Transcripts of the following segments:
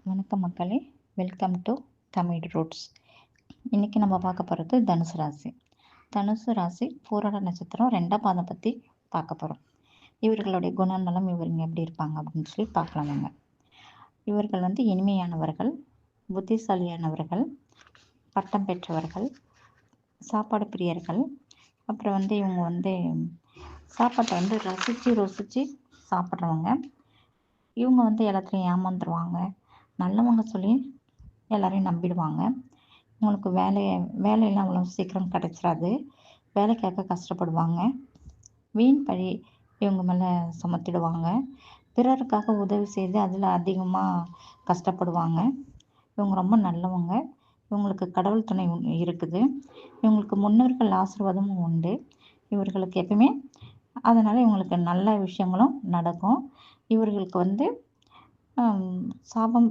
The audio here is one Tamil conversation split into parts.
வணக்கம் மக்களே! Welcome to Tamil roots. இன்னைக்கு நம்ம பார்க்க போகிறது தனுசு ராசி. தனுசு ராசி பூராட நட்சத்திரம் 2ஆம் பாதம் பற்றி பார்க்க போகிறோம். இவர்களுடைய குணநலம் இவங்க எப்படி இருப்பாங்க அப்படின்னு சொல்லி பார்க்கலாம் வாங்க. இவர்கள் இனிமையானவர்கள், புத்திசாலியானவர்கள், பட்டம் பெற்றவர்கள், சாப்பாடு பிரியர்கள். அப்புறம் இவங்க சாப்பாட்டை ரசித்து ருசித்து சாப்பிட்றவங்க. இவங்க எல்லாத்துலேயும் ஏமாந்துருவாங்க. நல்லவங்க சொல்லி எல்லாரையும் நம்பிடுவாங்க. உங்களுக்கு வேலையெல்லாம் அவ்வளோ சீக்கிரம் கிடச்சிராது. வேலை கேட்க கஷ்டப்படுவாங்க. வீண் பழி இவங்க மேலே சுமத்திடுவாங்க. பிறருக்காக உதவி செய்து அதில் அதிகமாக கஷ்டப்படுவாங்க. இவங்க ரொம்ப நல்லவங்க. இவங்களுக்கு கடவுள் துணை இருக்குது. இவங்களுக்கு முன்னோர்கள் ஆசீர்வாதமும் உண்டு. இவர்களுக்கு எப்பவுமே அதனால் இவங்களுக்கு நல்ல விஷயங்களும் நடக்கும். இவர்களுக்கு சாபம்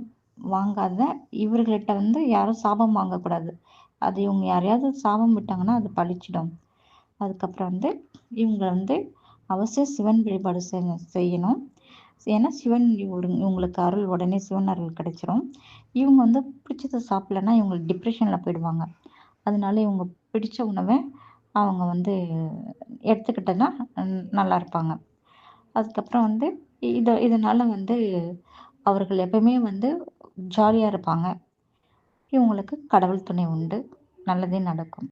வாங்காத இவர்கள்கிட்ட யாரும் சாபம் வாங்கக்கூடாது. அது இவங்க யாரையாவது சாபம் விட்டாங்கன்னா அது பழிச்சிடும். அதுக்கப்புறம் இவங்க அவசியம் சிவன் வழிபாடு செய்யணும். ஏன்னா சிவன் இவங்களுக்கு அருள் உடனே சிவன் அருள் கிடைச்சிரும். இவங்க பிடிச்சதை சாப்பிடலன்னா இவங்களுக்கு டிப்ரெஷனில் போயிடுவாங்க. அதனால இவங்க பிடிச்ச உணவை அவங்க எடுத்துக்கிட்டனா நல்லா இருப்பாங்க. அதுக்கப்புறம் இதனால் அவர்கள் எப்பவுமே ஜாலியாக இருப்பாங்க. இவங்களுக்கு கடவுள் துணை உண்டு. நல்லதே நடக்கும்.